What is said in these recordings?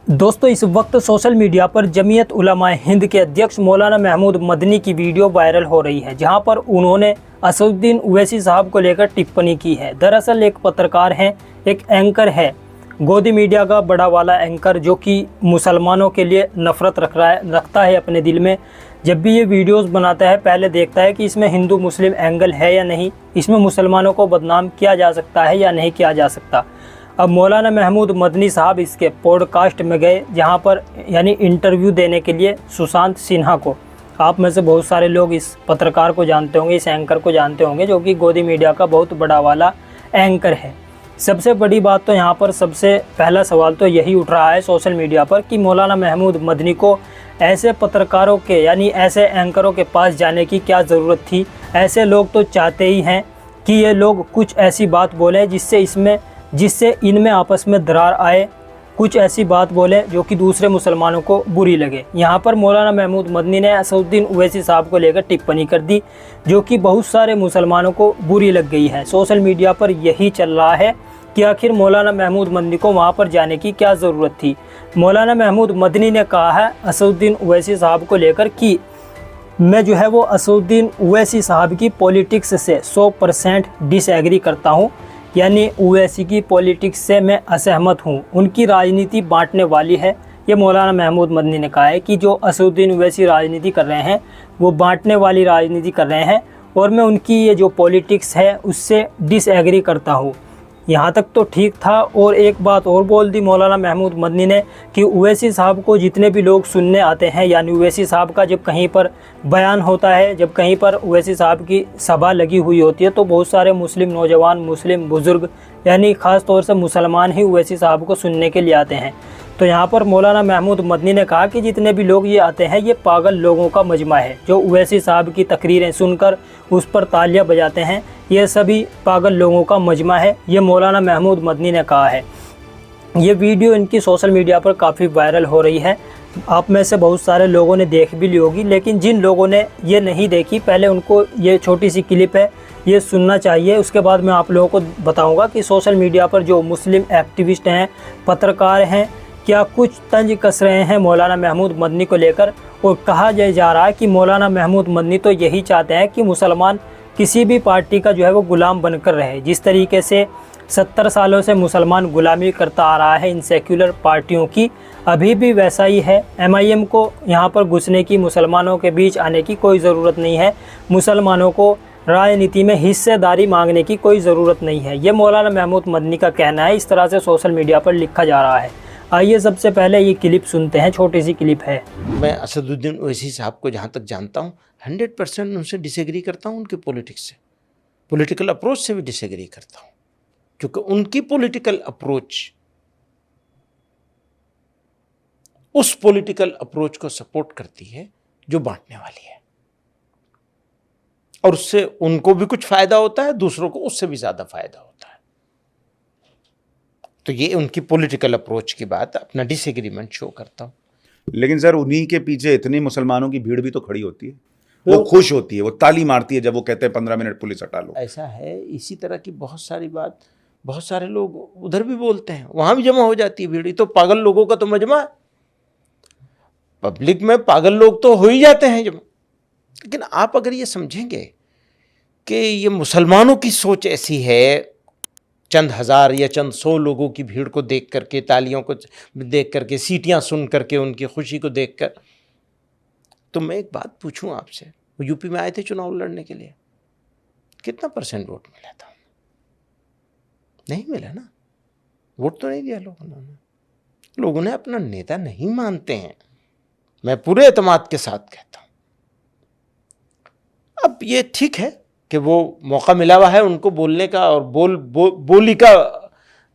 दोस्तों, इस वक्त सोशल मीडिया पर जमीयत उलमा हिंद के अध्यक्ष मौलाना महमूद मदनी की वीडियो वायरल हो रही है, जहां पर उन्होंने असदुद्दीन ओवैसी साहब को लेकर टिप्पणी की है। दरअसल एक पत्रकार हैं, एक एंकर है, गोदी मीडिया का बड़ा वाला एंकर, जो कि मुसलमानों के लिए नफ़रत रखता है अपने दिल में। जब भी ये वीडियोस बनाता है, पहले देखता है कि इसमें हिंदू मुस्लिम एंगल है या नहीं, इसमें मुसलमानों को बदनाम किया जा सकता है या नहीं किया जा सकता। अब मौलाना महमूद मदनी साहब इसके पॉडकास्ट में गए, जहां पर यानी इंटरव्यू देने के लिए सुशांत सिन्हा को। आप में से बहुत सारे लोग इस पत्रकार को जानते होंगे, इस एंकर को जानते होंगे, जो कि गोदी मीडिया का बहुत बड़ा वाला एंकर है। सबसे बड़ी बात तो यहाँ पर सबसे पहला सवाल तो यही उठ रहा है सोशल मीडिया पर कि मौलाना महमूद मदनी को ऐसे पत्रकारों के यानी ऐसे एंकरों के पास जाने की क्या ज़रूरत थी। ऐसे लोग तो चाहते ही हैं कि ये लोग कुछ ऐसी बात बोलें जिससे इनमें आपस में दरार आए, कुछ ऐसी बात बोले जो कि दूसरे मुसलमानों को बुरी लगे। यहाँ पर मौलाना महमूद मदनी ने असदुद्दीन ओवैसी साहब को लेकर टिप्पणी कर दी, जो कि बहुत सारे मुसलमानों को बुरी लग गई है। सोशल मीडिया पर यही चल रहा है कि आखिर मौलाना महमूद मदनी को वहाँ पर जाने की क्या ज़रूरत थी। मौलाना महमूद मदनी ने कहा है असदुद्दीन ओवैसी साहब को लेकर कि मैं जो है वो असदुद्दीन ओवैसी साहब की पॉलिटिक्स से 100% डिसएग्री करता हूँ, यानी ओवैसी की पॉलिटिक्स से मैं असहमत हूँ, उनकी राजनीति बांटने वाली है। ये मौलाना महमूद मदनी ने कहा है कि जो असदुद्दीन ओवैसी राजनीति कर रहे हैं वो बांटने वाली राजनीति कर रहे हैं, और मैं उनकी ये जो पॉलिटिक्स है उससे डिसएग्री करता हूँ। यहाँ तक तो ठीक था। और एक बात और बोल दी मौलाना महमूद मदनी ने कि ओवैसी साहब को जितने भी लोग सुनने आते हैं, यानी ओवैसी साहब का जब कहीं पर बयान होता है, जब कहीं पर ओवैसी साहब की सभा लगी हुई होती है, तो बहुत सारे मुस्लिम नौजवान, मुस्लिम बुज़ुर्ग, यानी ख़ास तौर से मुसलमान ही ओवैसी साहब को सुनने के लिए आते हैं। तो यहाँ पर मौलाना महमूद मदनी ने कहा कि जितने भी लोग ये आते हैं ये पागल लोगों का मजमा है, जो ओवैसी साहब की तकरीरें सुनकर उस पर तालियां बजाते हैं, ये सभी पागल लोगों का मजमा है। ये मौलाना महमूद मदनी ने कहा है। ये वीडियो इनकी सोशल मीडिया पर काफ़ी वायरल हो रही है। आप में से बहुत सारे लोगों ने देख भी ली होगी, लेकिन जिन लोगों ने ये नहीं देखी, पहले उनको ये छोटी सी क्लिप है, ये सुनना चाहिए। उसके बाद मैं आप लोगों को बताऊंगा कि सोशल मीडिया पर जो मुस्लिम एक्टिविस्ट हैं, पत्रकार हैं, क्या कुछ तंज कस रहे हैं मौलाना महमूद मदनी को लेकर। और कहा जा रहा है कि मौलाना महमूद मदनी तो यही चाहते हैं कि मुसलमान किसी भी पार्टी का जो है वो गुलाम बनकर रहे। जिस तरीके से 70 सालों से मुसलमान गुलामी करता आ रहा है इन सेक्युलर पार्टियों की, अभी भी वैसा ही है। MIM को यहाँ पर घुसने की, मुसलमानों के बीच आने की कोई ज़रूरत नहीं है। मुसलमानों को राजनीति में हिस्सेदारी मांगने की कोई ज़रूरत नहीं है। ये मौलाना महमूद मदनी का कहना है। इस तरह से सोशल मीडिया पर लिखा जा रहा है। आइए सबसे पहले ये क्लिप सुनते हैं, छोटी सी क्लिप है। मैं असदुद्दीन ओवैसी साहब को जहाँ तक जानता हूँ 100% उनसे डिसएग्री करता हूँ, उनके पॉलिटिक्स से, पॉलिटिकल अप्रोच से भी डिसएग्री करता हूँ, क्योंकि उनकी पॉलिटिकल अप्रोच उस पॉलिटिकल अप्रोच को सपोर्ट करती है जो बांटने वाली है, और उससे उनको भी कुछ फायदा होता है, दूसरों को उससे भी ज्यादा फायदा होता है। तो ये उनकी पॉलिटिकल अप्रोच की बात, अपना डिसएग्रीमेंट शो करता हूं। लेकिन सर उन्हीं के पीछे इतनी मुसलमानों की भीड़ भी तो खड़ी होती है, वो खुश होती है, वो ताली मारती है जब वो कहते हैं 15 मिनट पुलिस हटा लो। ऐसा है, इसी तरह की बहुत सारी बात बहुत सारे लोग उधर भी बोलते हैं, वहां भी जमा हो जाती है भीड़। ये तो पागल लोगों का तो मजमा है, पब्लिक में पागल लोग तो हो ही जाते हैं जमा। लेकिन आप अगर ये समझेंगे कि ये मुसलमानों की सोच ऐसी है, चंद हजार या चंद 100 लोगों की भीड़ को देख करके, तालियों को देख करके, सीटियां सुन करके, उनकी खुशी को देखकर, तो मैं एक बात पूछूं आपसे, वो यूपी में आए थे चुनाव लड़ने के लिए, कितना % वोट मिला था? नहीं मिला ना, वोट तो नहीं दिया लोगों ने अपना नेता नहीं मानते हैं, मैं पूरे एतमाद के साथ कहता हूं। अब ये ठीक है कि वो मौका मिला हुआ है उनको बोलने का, और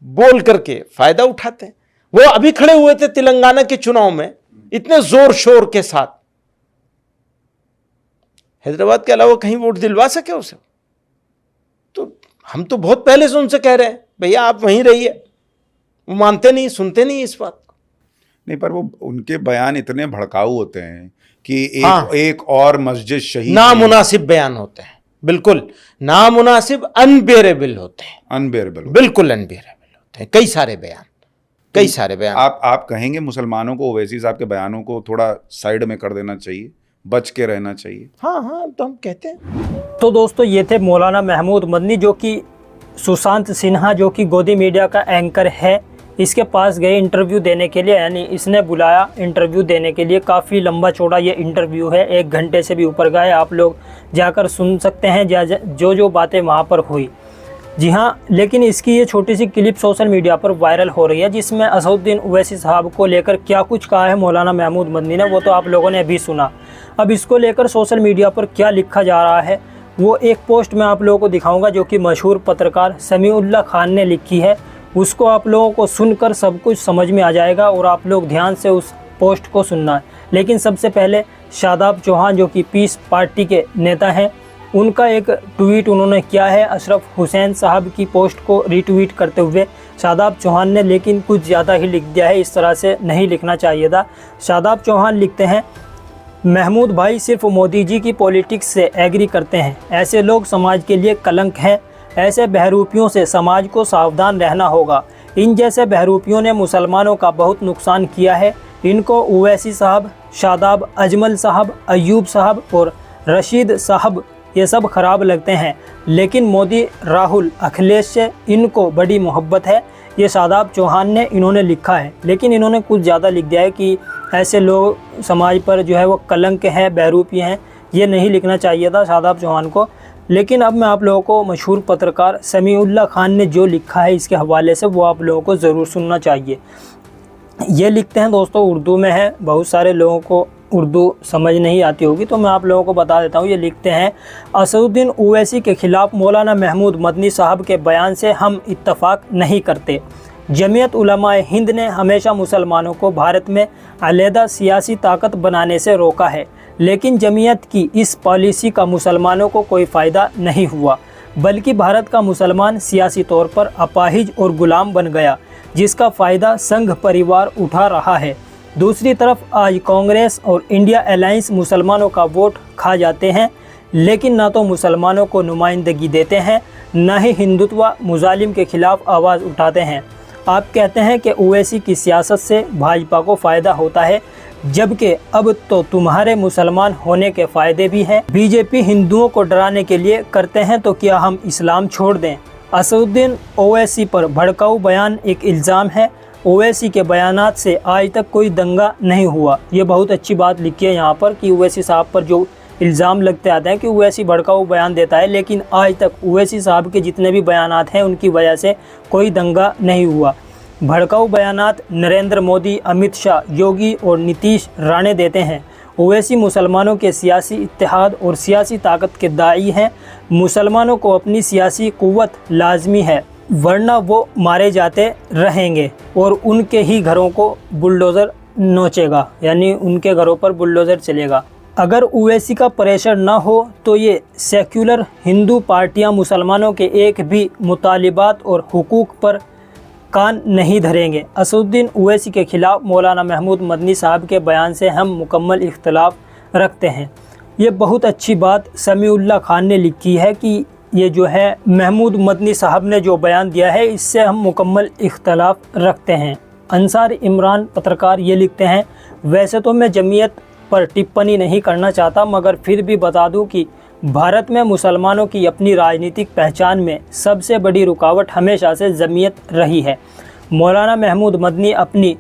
बोल करके फायदा उठाते हैं। वो अभी खड़े हुए थे तेलंगाना के चुनाव में इतने जोर शोर के साथ, हैदराबाद के अलावा कहीं वोट दिलवा सके उसे? तो हम तो बहुत पहले से उनसे कह रहे हैं भैया आप वहीं रहिए, वो मानते नहीं, सुनते नहीं इस बात को। नहीं, पर वो उनके बयान इतने भड़काऊ होते हैं कि एक और मस्जिद शहीद, नामुनासिब बयान होते हैं, बिल्कुल नामुनासिब, अनबेरेबल होते हैं, अनबेरेबल, बिल्कुल अनबेरेबल होते हैं कई सारे बयान। कई सारे बयान। आप कहेंगे मुसलमानों को ओवैसी साहब के बयानों को थोड़ा साइड में कर देना चाहिए, बच के रहना चाहिए? हाँ हाँ, तो हम कहते हैं। तो दोस्तों ये थे मौलाना महमूद मदनी, जो कि सुशांत सिन्हा जो कि गोदी मीडिया का एंकर है, इसके पास गए इंटरव्यू देने के लिए, यानी इसने बुलाया इंटरव्यू देने के लिए। काफ़ी लंबा चौड़ा ये इंटरव्यू है, 1 घंटे से भी ऊपर गए। आप लोग जाकर सुन सकते हैं जो बातें वहाँ पर हुई। जी हाँ, लेकिन इसकी ये छोटी सी क्लिप सोशल मीडिया पर वायरल हो रही है, जिसमें असदुद्दीन ओवैसी साहब को लेकर क्या कुछ कहा है मौलाना महमूद मदनी ने, वो तो आप लोगों ने अभी सुना। अब इसको लेकर सोशल मीडिया पर क्या लिखा जा रहा है, वो एक पोस्ट मैं आप लोगों को दिखाऊंगा, जो कि मशहूर पत्रकार समीउल्लाह खान ने लिखी है। उसको आप लोगों को सुनकर सब कुछ समझ में आ जाएगा और आप लोग ध्यान से उस पोस्ट को सुनना है। लेकिन सबसे पहले शादाब चौहान, जो कि पीस पार्टी के नेता हैं, उनका एक ट्वीट उन्होंने किया है अशरफ हुसैन साहब की पोस्ट को रीट्वीट करते हुए। शादाब चौहान ने लेकिन कुछ ज़्यादा ही लिख दिया है, इस तरह से नहीं लिखना चाहिए था। शादाब चौहान लिखते हैं, महमूद भाई सिर्फ मोदी जी की पॉलिटिक्स से एग्री करते हैं, ऐसे लोग समाज के लिए कलंक हैं, ऐसे बहरूपियों से समाज को सावधान रहना होगा। इन जैसे बहरूपियों ने मुसलमानों का बहुत नुकसान किया है। इनको ओवैसी साहब, शादाब, अजमल साहब, अयूब साहब और रशीद साहब ये सब खराब लगते हैं, लेकिन मोदी, राहुल, अखिलेश से इनको बड़ी मोहब्बत है। ये शादाब चौहान ने इन्होंने लिखा है, लेकिन इन्होंने कुछ ज़्यादा लिख दिया है कि ऐसे लोग समाज पर जो है वो कलंक हैं, बहरूपी हैं। ये नहीं लिखना चाहिए था शादाब चौहान को। लेकिन अब मैं आप लोगों को मशहूर पत्रकार समीउल्लाह खान ने जो लिखा है इसके हवाले से वो आप लोगों को ज़रूर सुनना चाहिए। ये लिखते हैं दोस्तों, उर्दू में है, बहुत सारे लोगों को उर्दू समझ नहीं आती होगी, तो मैं आप लोगों को बता देता हूँ। ये लिखते हैं, असदुद्दीन ओवैसी के खिलाफ मौलाना महमूद मदनी साहब के बयान से हम इत्तफाक नहीं करते। जमीयत उलमाए हिंद ने हमेशा मुसलमानों को भारत में अलहदा सियासी ताकत बनाने से रोका है, लेकिन जमीयत की इस पॉलिसी का मुसलमानों को कोई फ़ायदा नहीं हुआ, बल्कि भारत का मुसलमान सियासी तौर पर अपाहिज और गुलाम बन गया, जिसका फ़ायदा संघ परिवार उठा रहा है। दूसरी तरफ आज कांग्रेस और इंडिया अलायंस मुसलमानों का वोट खा जाते हैं, लेकिन ना तो मुसलमानों को नुमाइंदगी देते हैं, न ही हिंदुत्व मुजालिम के खिलाफ आवाज़ उठाते हैं। आप कहते हैं कि ओवैसी की सियासत से भाजपा को फ़ायदा होता है, जबकि अब तो तुम्हारे मुसलमान होने के फ़ायदे भी हैं। बीजेपी हिंदुओं को डराने के लिए करते हैं, तो क्या हम इस्लाम छोड़ दें? असदुद्दीन ओवैसी पर भड़काऊ बयान एक इल्ज़ाम है। ओवैसी के बयानात से आज तक कोई दंगा नहीं हुआ। ये बहुत अच्छी बात लिखी है यहाँ पर कि ओवैसी साहब पर जो इल्ज़ाम लगते आते हैं कि ओवैसी भड़काऊ बयान देता है, लेकिन आज तक ओवैसी साहब के जितने भी बयानात हैं उनकी वजह से कोई दंगा नहीं हुआ। भड़काऊ बयानात नरेंद्र मोदी, अमित शाह, योगी और नीतीश राणे देते हैं। ओवैसी मुसलमानों के सियासी इत्तेहाद और सियासी ताकत के दाई हैं। मुसलमानों को अपनी सियासी कुव्वत लाजमी है, वरना वो मारे जाते रहेंगे और उनके ही घरों को बुलडोज़र नोचेगा, यानी उनके घरों पर बुलडोज़र चलेगा। अगर ओवैसी का प्रेशर ना हो तो ये सेक्युलर हिंदू पार्टियां मुसलमानों के एक भी मुतालिबात और हुकूक पर कान नहीं धरेंगे। असदुद्दीन ओवैसी के खिलाफ मौलाना महमूद मदनी साहब के बयान से हम मुकम्मल इख्तलाफ रखते हैं। ये बहुत अच्छी बात समीउल्लाह खान ने लिखी है कि ये जो है महमूद मदनी साहब ने जो बयान दिया है इससे हम मुकम्मल इख्तलाफ रखते हैं। अंसार इमरान पत्रकार ये लिखते हैं, वैसे तो मैं जमीयत पर टिप्पणी नहीं करना चाहता, मगर फिर भी बता दूं कि भारत में मुसलमानों की अपनी राजनीतिक पहचान में सबसे बड़ी रुकावट हमेशा से जमीयत रही है। मौलाना महमूद मदनी अपनी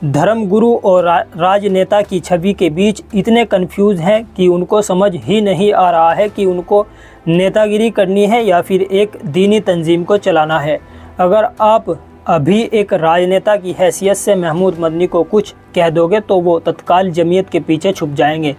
धर्मगुरु और राजनेता की छवि के बीच इतने कंफ्यूज हैं कि उनको समझ ही नहीं आ रहा है कि उनको नेतागिरी करनी है या फिर एक दीनी तंजीम को चलाना है। अगर आप अभी एक राजनेता की हैसियत से महमूद मदनी को कुछ कह दोगे तो वो तत्काल जमीयत के पीछे छुप जाएंगे।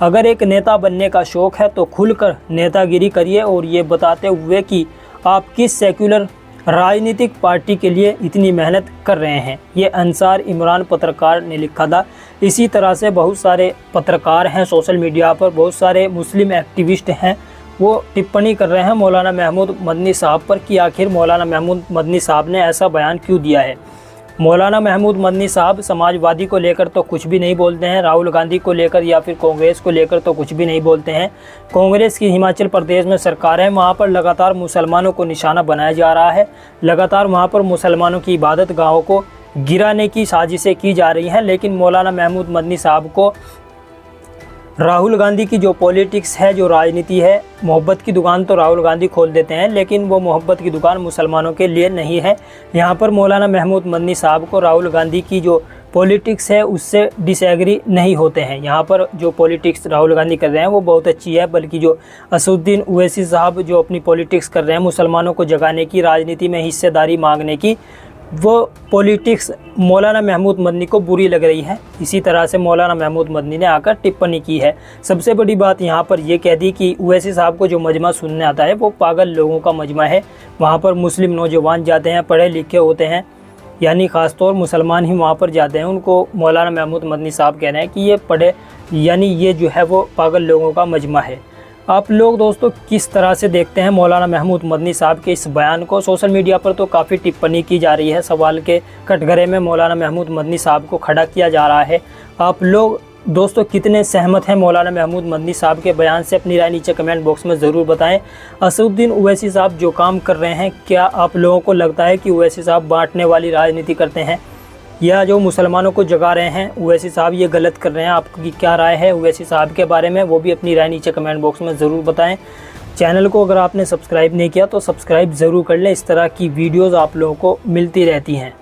अगर एक नेता बनने का शौक़ है तो खुलकर नेतागिरी करिए और ये बताते हुए कि आप किस सेक्युलर राजनीतिक पार्टी के लिए इतनी मेहनत कर रहे हैं। ये अंसार इमरान पत्रकार ने लिखा था। इसी तरह से बहुत सारे पत्रकार हैं सोशल मीडिया पर, बहुत सारे मुस्लिम एक्टिविस्ट हैं, वो टिप्पणी कर रहे हैं मौलाना महमूद मदनी साहब पर कि आखिर मौलाना महमूद मदनी साहब ने ऐसा बयान क्यों दिया है। मौलाना महमूद मदनी साहब समाजवादी को लेकर तो कुछ भी नहीं बोलते हैं, राहुल गांधी को लेकर या फिर कांग्रेस को लेकर तो कुछ भी नहीं बोलते हैं। कांग्रेस की हिमाचल प्रदेश में सरकार है, वहाँ पर लगातार मुसलमानों को निशाना बनाया जा रहा है, लगातार वहाँ पर मुसलमानों की इबादत गाहों को गिराने की साजिशें की जा रही हैं। लेकिन मौलाना महमूद मदनी साहब को राहुल गांधी की जो पॉलिटिक्स है, जो राजनीति है, मोहब्बत की दुकान तो राहुल गांधी खोल देते हैं, लेकिन वो मोहब्बत की दुकान मुसलमानों के लिए नहीं है। यहाँ पर मौलाना महमूद मदनी साहब को राहुल गांधी की जो पॉलिटिक्स है उससे डिसएग्री नहीं होते हैं। यहाँ पर जो पॉलिटिक्स राहुल गांधी कर रहे हैं वो बहुत अच्छी है, बल्कि जो असदुद्दीन ओवैसी साहब जो अपनी पॉलिटिक्स कर रहे हैं मुसलमानों को जगाने की, राजनीति में हिस्सेदारी मांगने की, वो पॉलिटिक्स मौलाना महमूद मदनी को बुरी लग रही है। इसी तरह से मौलाना महमूद मदनी ने आकर टिप्पणी की है। सबसे बड़ी बात यहाँ पर ये कह दी कि ओवैसी साहब को जो मजमा सुनने आता है वो पागल लोगों का मजमा है। वहाँ पर मुस्लिम नौजवान जाते हैं, पढ़े लिखे होते हैं, यानी ख़ासतौर मुसलमान ही वहाँ पर जाते हैं। उनको मौलाना महमूद मदनी साहब कह रहे हैं कि ये पढ़े, यानी ये जो है वो पागल लोगों का मजमा है। आप लोग दोस्तों किस तरह से देखते हैं मौलाना महमूद मदनी साहब के इस बयान को? सोशल मीडिया पर तो काफ़ी टिप्पणी की जा रही है, सवाल के कटघरे में मौलाना महमूद मदनी साहब को खड़ा किया जा रहा है। आप लोग दोस्तों कितने सहमत हैं मौलाना महमूद मदनी साहब के बयान से? अपनी राय नीचे कमेंट बॉक्स में ज़रूर बताएं। असदुद्दीन ओवैसी साहब जो काम कर रहे हैं, क्या आप लोगों को लगता है कि ओवैसी साहब बांटने वाली राजनीति करते हैं, या जो मुसलमानों को जगा रहे हैं ओवैसी साहब ये गलत कर रहे हैं? आपकी क्या राय है ओवैसी साहब के बारे में? वो भी अपनी राय नीचे कमेंट बॉक्स में ज़रूर बताएं। चैनल को अगर आपने सब्सक्राइब नहीं किया तो सब्सक्राइब ज़रूर कर लें। इस तरह की वीडियोज़ आप लोगों को मिलती रहती हैं।